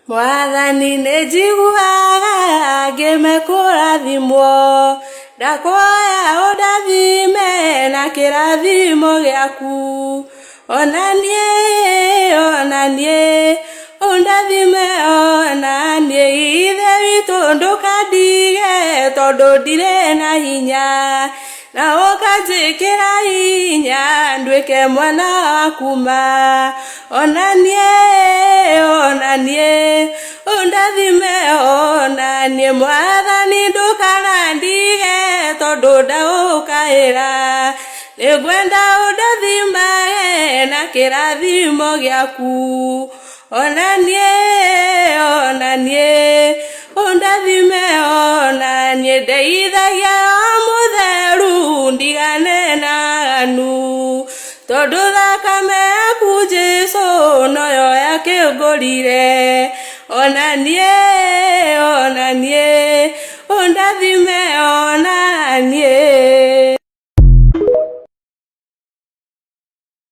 Mwathani nĩnjiguaga ngĩmũkũrathimwo, ndakwaya ũndathime na kĩrathimo gĩaku. Onanie ũndathime onanie, ithe witũ ndũkandige tondũ ndirĩ na hinya, na ũkanjĩkĩra hinya nduĩke mwana waku ma. Onanie ũndathime onanie, Mwathani ndũkanandige tondũ ndaũkaĩra, nĩngwenda ũndathimage na kĩrathimo gĩaku. Onanie ũndathime onanie, ndeithagia o mũtheru ndigane na ng'anu, tondũ thakame yaku Jesũ noyo yakĩngũrire. Onanie ũndathime onanie.